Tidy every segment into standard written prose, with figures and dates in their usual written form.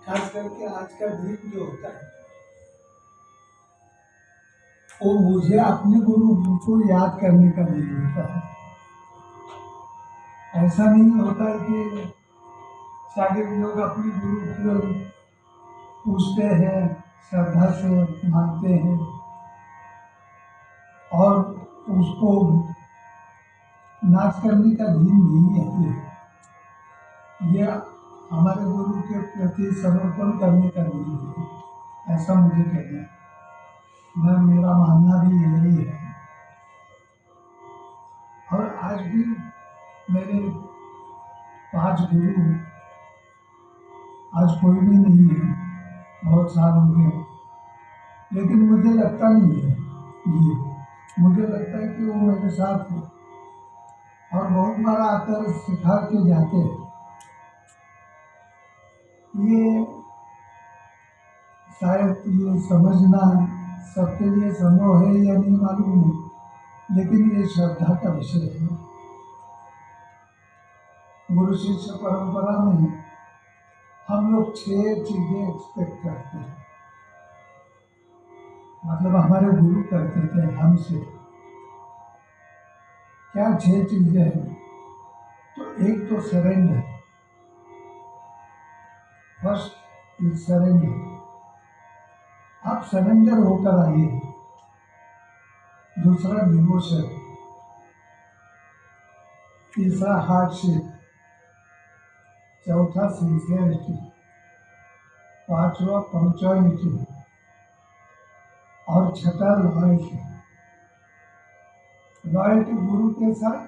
खास करके आज का दिन जो होता है वो मुझे अपने गुरु को याद करने का दिन होता है। ऐसा नहीं होता कि शागिर्द लोग अपने गुरु को पूछते हैं, श्रद्धा से मानते हैं और उसको नाश करने का दिन नहीं है। ये हमारे गुरु के प्रति समर्पण करने का दिन है, ऐसा मुझे कहना है। मेरा मानना भी यही है। और आज भी मेरे 5 गुरु, आज कोई भी नहीं है, बहुत साल हो गए, लेकिन मुझे लगता नहीं है ये, मुझे लगता है कि वो मेरे साथ है और बहुत बार आकर सिखा के जाते हैं। ये शायद ये समझना सबके लिए संभव है या नहीं मालूम नहीं, लेकिन ये श्रद्धा का विषय है। गुरु शिष्य परंपरा में हम लोग 6 चीजें एक्सपेक्ट करते हैं, मतलब हमारे गुरु करते थे हमसे। क्या 6 चीजें हैं? तो एक तो सरेंडर, फर्स्ट इज सरेंडर। आप सरेंडर होकर आइए। दूसरा डिवोशन, तीसरा हार्डशिप, चौथा सिंसियरिटी, पांचवा पंक्चुअलिटी और छठा लॉयल्टी। लॉयल्टी गुरु के साथ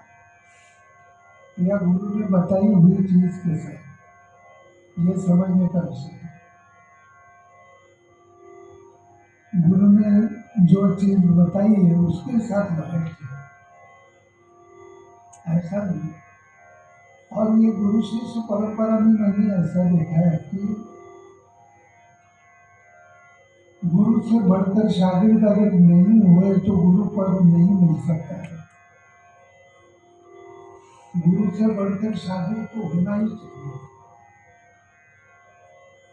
या गुरु ने बताई हुई चीज के साथ, ये समझने का विषय है। गुरु ने जो चीज बताई है उसके साथ लॉयल्टी, ऐसा नहीं। और ये गुरु शिष्य परंपरा में मैंने ऐसा देखा है कि गुरु से बढ़कर शागिर्द अगर नहीं हुए तो गुरु पद नहीं मिल सकता है। गुरु से बढ़कर शागिर्द तो होना ही चाहिए।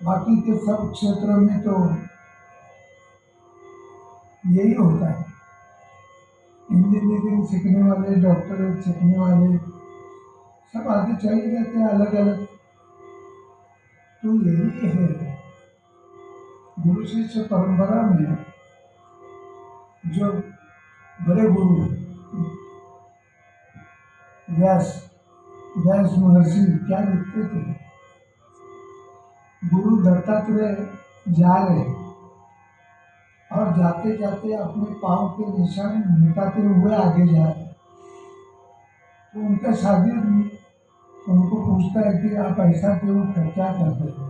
बाकी के सब क्षेत्रों में तो यही होता है। इंजीनियरिंग सीखने वाले, डॉक्टरेट सीखने वाले सब आगे चले जाते हैं अलग अलग। तो यही है गुरु शिष्य परंपरा में जो बड़े गुरु व्यास महर्षि क्या लिखते थे? गुरु दत्तात्रेय जा रहे और जाते जाते अपने पांव के निशान मिटाते हुए आगे जा रहे, तो उनका शागिर्द उनको पूछता है कि आप ऐसा क्यों, क्या करते हो,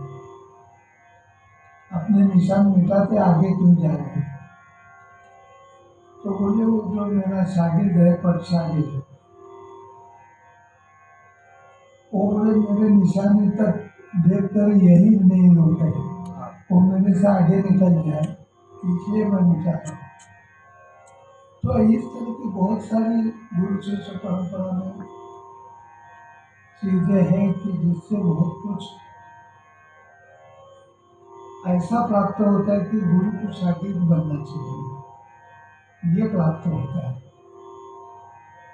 अपने निशान मिटाते आगे क्यों जा रहे? तो बोले वो जो मेरा शागिर्द है, पद शागिर्द, वो बोले मेरे निशानी तक देखकर यही नहीं लौटे, वो मेरे से आगे निकल जाए, इसलिए मैं मिटा रहा। तो इस तरह की बहुत सारी गुरु शिष्य परंपरा में चीजें हैं कि जिससे बहुत कुछ ऐसा प्राप्त होता है कि गुरु को शागिर्द बनना चाहिए, ये प्राप्त होता है।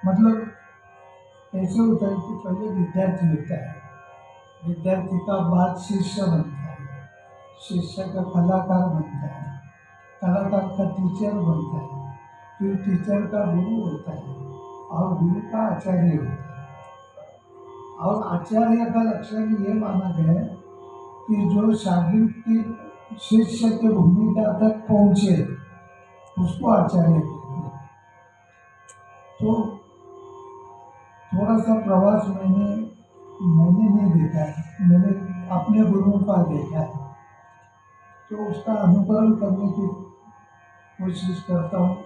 मतलब ऐसे होता है कि पहले विद्यार्थी होता है, विद्यार्थी का बाद शिष्य बनता है, शिष्य का कलाकार बनता है, कलाकार का टीचर बनता है, फिर टीचर का गुरु होता है और गुरु का आचार्य होता है। और आचार्य का लक्षण ये माना गया है कि जो शागिर्द की शिष्य के भूमिका तक पहुंचे उसको आचार्य कहते हैं। तो थोड़ा सा प्रवास मैंने नहीं देखा है, मैंने अपने गुरुओं का देखा है, तो उसका अनुकरण करने की कोशिश करता हूँ।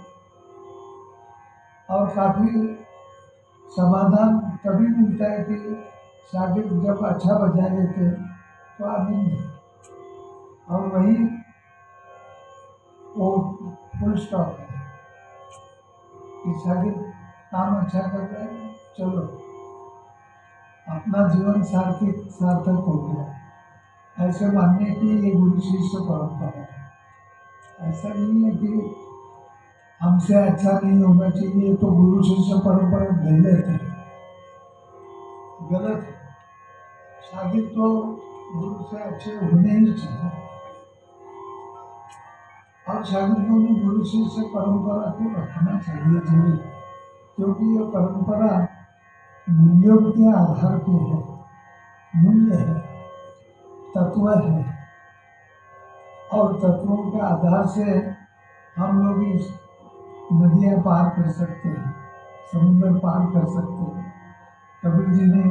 और काफी समाधान तभी मिलता है कि शागिर्द जब अच्छा बजा लेते हैं तो आनंद है, और वही वो फुल स्टॉप है कि शागिर्द काम अच्छा कर रहे हैं, चलो अपना जीवन सार्थक हो गया। ऐसे मानने की ये गुरु शिष्य परंपरा है। ऐसा नहीं है कि हमसे अच्छा नहीं होना चाहिए तो गुरु शिष्य परंपरा गलत है, गलत है। शागिर्द तो गुरु से अच्छे होने ही चाहिए और शागिर्दों में गुरु शिष्य परंपरा को रखना चाहिए जरूर, क्योंकि ये परंपरा मूल्यों के आधार पे है, मूल्य है, तत्व है और तत्वों के आधार से हम लोग इस नदियाँ पार कर सकते हैं, समुद्र पार कर सकते हैं। कबीर जी ने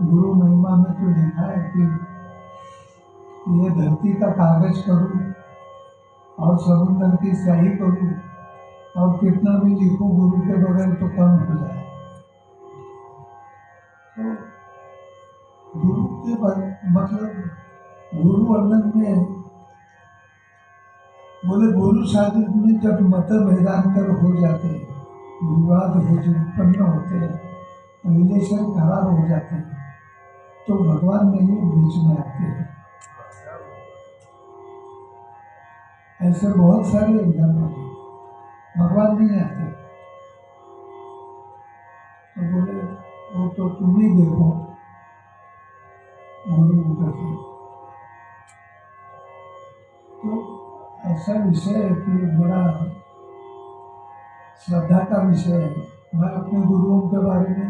गुरु महिमा में तो लिखा है कि ये धरती का कागज करूं और समुद्र की स्याही करूं और कितना भी लिखूं गुरु के बगैर तो कम हो जाए। तो गुरु के मतलब गुरु वर्णन में बोले गुरु शागिर्द में जब मतभेदांतर हो जाते हैं, विवाद उत्पन्न होते हैं, रिलेशन खराब हो जाते हैं, तो भगवान नहीं बीच में आते हैं। ऐसे बहुत सारे एग्जाम्पल हैं, भगवान नहीं आते तो बोले वो तो तुम ही देखो गुरु कैसे। तो ऐसा विषय है कि बड़ा श्रद्धा का विषय है। मैं अपने गुरुओं के बारे में,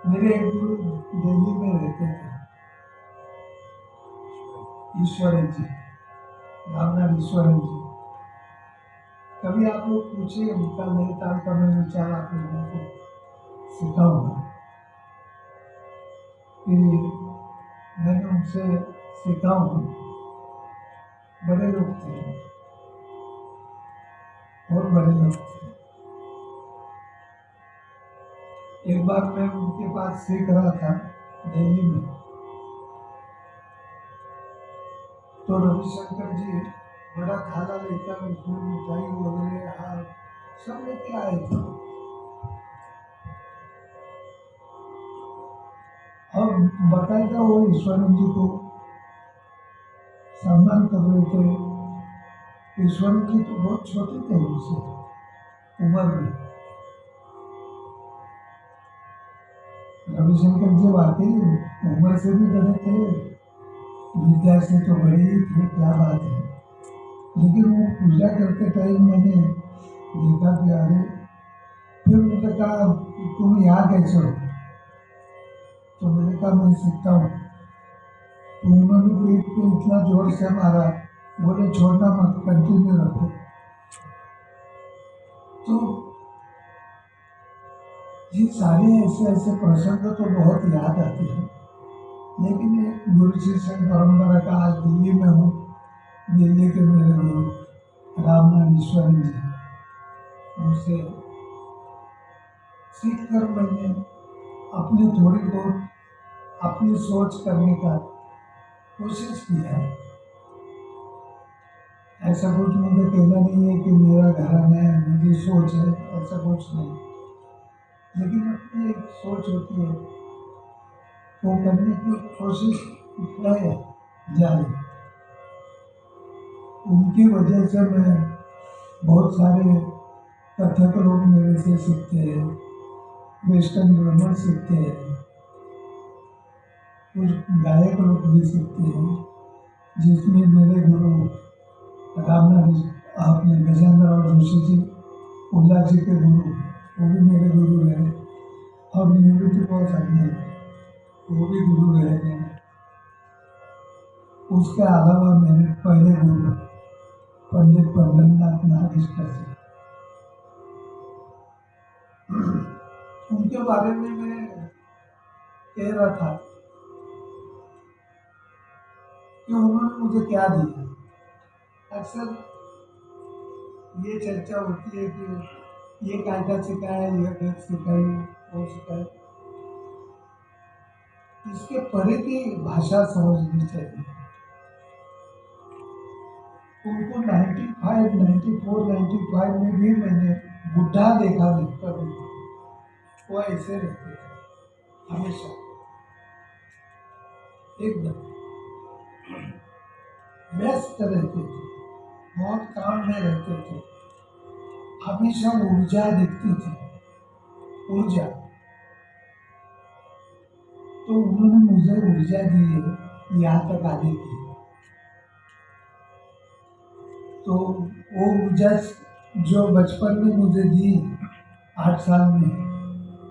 मेरे एक गुरु दिल्ली में रहते थे, ईश्वरन जी, रामनाथ ईश्वरन जी। कभी आप लोग पूछिए उनका नैनीताल का मैं विचार आप लोगों को सिखाऊंगा कि मैंने उनसे सीखा हूँ। बड़े लोग थे और बड़े लोग थे। एक बार मैं उनके पास सीख रहा था दिल्ली में, तो रविशंकर जी बड़ा थाला लेकर उसमें मिठाई वगैरह सब लेके आए थे और बताया वो ईश्वरन जी को सम्मान कर रहे थे। ईश्वरन जी तो बहुत छोटे थे उनसे उम्र में। रविशंकर जी वाकई उम्र से भी बड़े थे, विद्या से तो बड़े ही थे, क्या बात है। लेकिन वो पूजा करते टाइम मैंने देखा कि अरे, फिर मुझे कहा तुम यहाँ कैसे हो, तो मैंने कहा मैं सीखता हूँ। तो उन्होंने पेट पे इतना जोर से मारा, बोले छोड़ना मत, कंटिन्यू रखो। तो ये सारे ऐसे ऐसे प्रसंग तो बहुत याद आते हैं। लेकिन एक गुरु शिष्य परंपरा का आज दिल्ली में हूँ, दिल्ली के मेरे गुरु रामनाथ ईश्वरन जी, उनसे सीख कर मैंने अपनी थोड़ी बहुत अपनी सोच करने का कोशिश किया है। ऐसा कुछ मुझे कहना नहीं है कि मेरा घराना है, मेरी सोच है, ऐसा कुछ नहीं। लेकिन अपनी एक सोच होती है, वो करने की कोशिश है जारी। उनकी वजह से मैं बहुत सारे कथक लोग मेरे से सीखते हैं, वेस्टर्न ड्रामा सीखते हैं, कुछ गायक लोग भी सीखते हैं, जिसमें मेरे गुरु रामनाथ आपने गजेंद्र और जोशी जी, उल्ला जी के गुरु, वो भी मेरे गुरु रहे, और निवृत्ति बहुत साधने, वो भी गुरु रहे मेरे। उसके अलावा मेरे पहले गुरु पंडित पंडरनाथ नागेश्वर जी, उनके बारे में मैं कह रहा था कि उन्होंने मुझे क्या दिया। अक्सर ये चर्चा होती है कि ये कायदा सिखाया, ये गीत सिखाई, वो सिखाई। इसके परे की भाषा समझनी चाहिए। उनको 95, 94, 95 में भी मैंने बुढ़ा देखा नहीं कभी। वो ऐसे रहते थे हमेशा एकदम। व्यस्त रहते थे, बहुत काम में रहते थे, हमेशा ऊर्जा दिखती थी, ऊर्जा। तो उन्होंने मुझे ऊर्जा दी है यहाँ तक आने की। तो वो ऊर्जा जो बचपन में मुझे दी 8 साल में,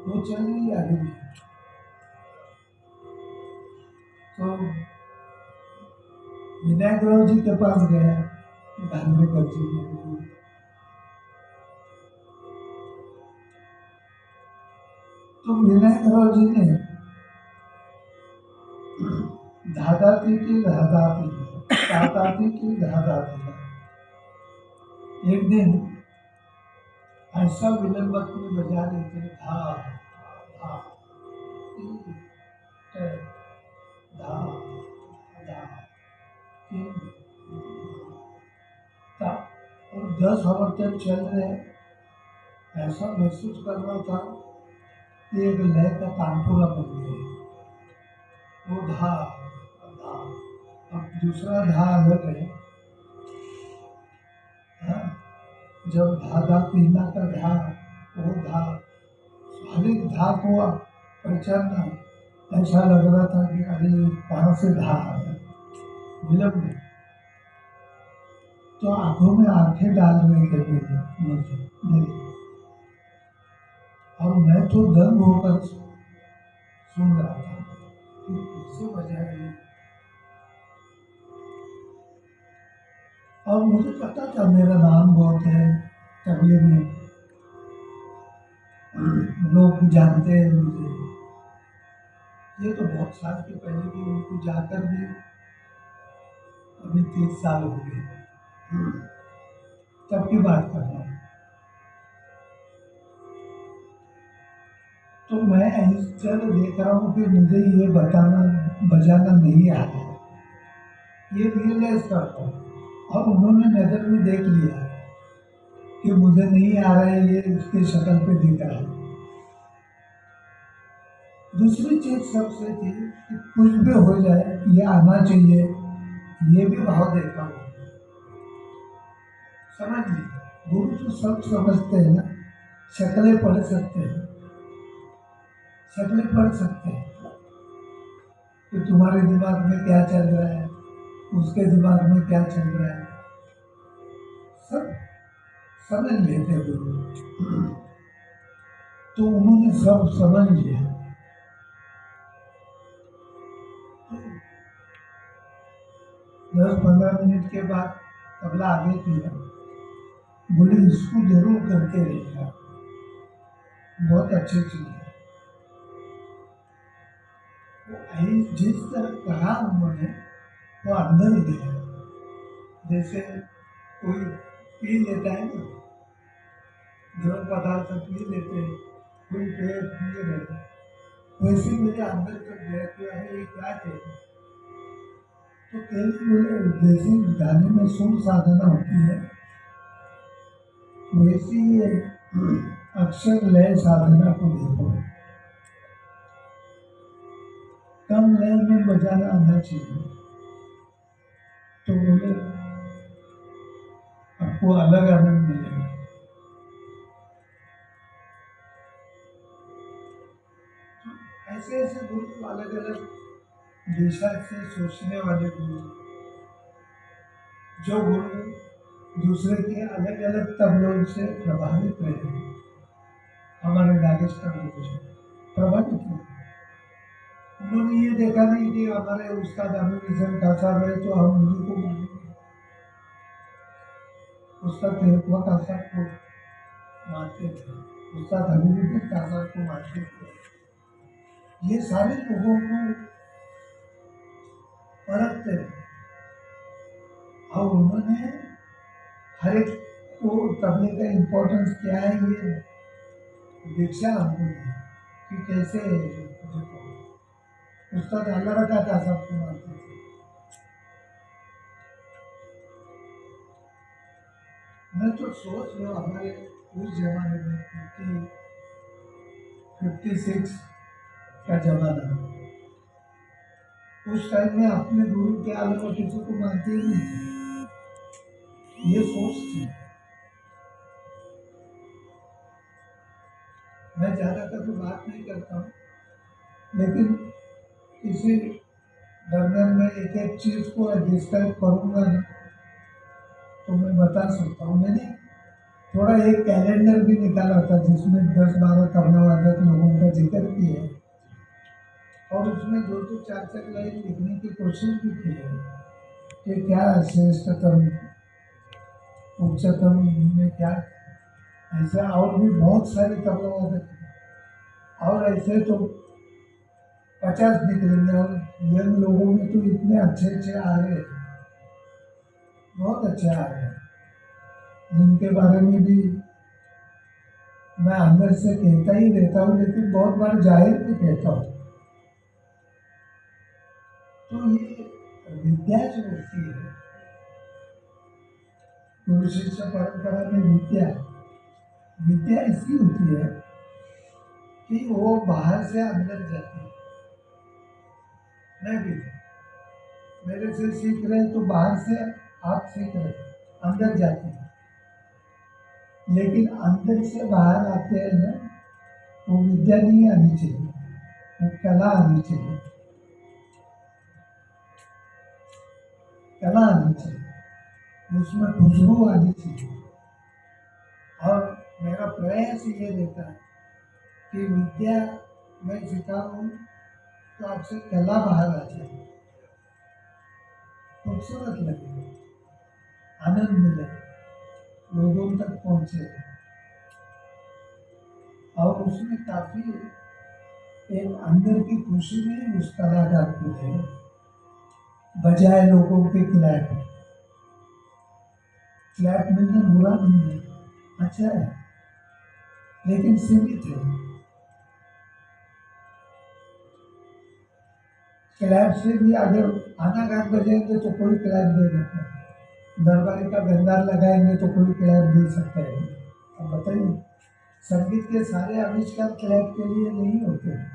वो चल रही है अभी भी। तो विनायक राव जी के पास गया गांधीकर जी ने, तो विनायक राव जी ने धादाती की धादाती, ताताती की धादाती। एक दिन ऐसा विलंबत में बजा रहे थे, धा धा ती, टे, धा धा ती, ता, और 10 हफ्ते तक चल रहे। ऐसा महसूस कर रहा था कि एक लय का तानपुरा बन गया। वो धा धा, अब दूसरा धा अलग है। हाँ? जब धा तीना का धा, वो धा, हर एक धा को पहचानना ऐसा लग रहा था कि अरे कहाँ से धा आया, विलंब में। तो आंखों में आंखें डाल रहे थे मुझे, और मैं तो दंग होकर सुन रहा था कि कैसे बजा रही है। और मुझे पता था मेरा नाम बहुत है तबले में, लोग जानते हैं मुझे। ये तो बहुत साल के पहले भी, उनको जाकर भी अभी 30 साल हो गए, तब की बात कर रहा हूँ। तो मैं चल देख रहा हूँ कि मुझे ये बजाना नहीं आ रहा है, ये रियलाइज करता हूँ। और उन्होंने नजर में देख लिया कि मुझे नहीं आ रहा है, ये इसके शक्ल पे दिख रहा है। दूसरी चीज सबसे थी कि कुछ भी हो जाए ये आना चाहिए, ये भी भाव देखा हूँ। समझ लीजिए, गुरु तो सब समझते हैं ना, शक्लें पढ़ सकते हैं, शक्लें पढ़ सकते हैं कि तुम्हारे दिमाग में क्या चल रहा है, उसके दिमाग में क्या चल रहा है, सब समझ लेते गुरु। तो उन्होंने सब समझ लिया। 10-15 मिनट के बाद तबला आगे किया, बोले इसको जरूर करके देखा, बहुत अच्छी चीज है। जिस तरह कहा उन्होंने, वो अंदर गया। जैसे कोई पी लेता है ना, द्रव पदार्थ पी लेते हैं, कोई पेड़ पी रहे हैं, वैसे मेरे अंदर तक गया कि अरे ये क्या कहते। तो पहले बोले जैसे गाने में सुर साधना होती है, वैसे ये अक्षर लय साधना को देखो, कम लय में बजाना आना चाहिए। तो बोले आपको अलग आनंद मिलेगा। ऐसे ऐसे गुरु, अलग अलग दिशा से सोचने वाले गुरु, जो गुरु दूसरे के अलग अलग तबलों से प्रभावित रहे, हमारे नागेश्वर गुरु जी प्रभावित हुए। उन्होंने ये देखा नहीं कि हमारे उस्ताद अमीर हुसैन खान साहब है तो हम उन्हीं को मानेंगे, उस्ताद तिलकवा खान साहब को मानते थे, उस्ताद हबीबुद्दीन खान साहब को मानते थे। ये सारे लोगों को परखते थे, और उन्होंने हर एक को तबले का इम्पोर्टेंस क्या है ये दीक्षा हमको दी कि कैसे देखो, उस्ताद अल्लाह रखा था सबको मानते थे। मैं तो सोच लो हमारे उस जमाने में 56 का जमाना, उस टाइम में अपने गुरु के अलावा किसी को मानते ही नहीं थे, ये सोच थी। मैं ज्यादातर तो बात नहीं करता हूँ, लेकिन इसी दरमियान में एक एक चीज को डिस्क्राइब करूंगा ना, तो मैं बता सकता हूँ। मैंने थोड़ा एक कैलेंडर भी निकाला था जिसमें 10-12 तबला वादक लोगों का जिक्र किया है, और उसमें 2-4 लाइन लिखने की कोशिश भी की है कि क्या श्रेष्ठतम उच्चतम में क्या, ऐसा और भी बहुत सारे तबला वादक हैं। और ऐसे तो 50 निकलेंगे, और यंग लोगों में तो इतने अच्छे अच्छे आ रहे हैं, बहुत अच्छे आ रहे हैं, जिनके बारे में भी मैं अंदर से कहता ही रहता हूँ, लेकिन बहुत बार जाहिर भी कहता हूँ। तो ये विद्या जो होती है, गुरु शिष्य परंपरा में विद्या विद्या इसकी होती है कि वो बाहर से अंदर जाती है। मैं भी मेरे से सीख रहे तो बाहर से आप सीख रहे, अंदर जाते हैं, लेकिन अंदर से बाहर आते हैं ना, वो विद्या नहीं आनी चाहिए, वो कला आनी चाहिए, कला आनी चाहिए, उसमें खुशबू आनी चाहिए। और मेरा प्रयास ये रहता है कि विद्या मैं सिखाऊं तो आपसे कला बाहर आ जाए, खूबसूरत लगे, आनंद मिले, लोगों तक पहुंचे, और उसमें काफी एक अंदर की खुशी भी उस कलाकार को है, बजाय लोगों के क्लैप। क्लैप मिलना बुरा नहीं है, अच्छा है, लेकिन सीमित है। क्लैप से भी अगर आना गान बजाएंगे तो कोई क्लैप दे देता है, दरबारी का गंदार लगाएंगे तो कोई क्लैप दे सकता है। अब बताइए, संगीत के सारे आविष्कार क्लैप के लिए नहीं होते हैं।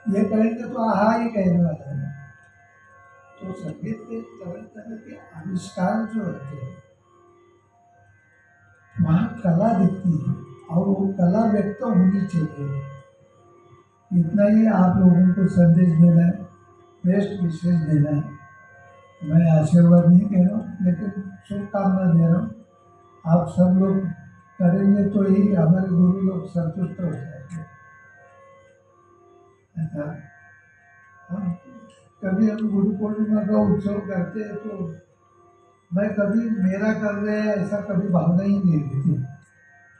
ये कहेंगे तो आहा ही कहने वाला है। तो संगीत के तरह तरह के आविष्कार जो होते हैं, वहाँ कला दिखती है, और वो कला व्यक्त होनी चाहिए। इतना ही आप लोगों को संदेश देना है, बेस्ट विशेष देना है। मैं आशीर्वाद नहीं कह रहा हूँ, लेकिन शुभकामना दे रहा हूँ। आप सब लोग करेंगे तो ही हमारे गुरु लोग संतुष्ट हो जाएंगे। हम कभी हम गुरु पूर्णिमा का उत्सव करते हैं तो मैं कभी मेरा कर रहे हैं ऐसा कभी भावना ही नहीं रहती।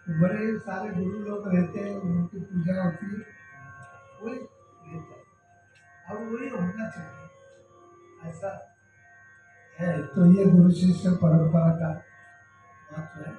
तो बड़े सारे गुरु लोग रहते हैं, उनकी पूजा होती है, वही रहता है, और वही होना चाहिए, ऐसा है। तो ये गुरु शिष्य परंपरा का महत्व है।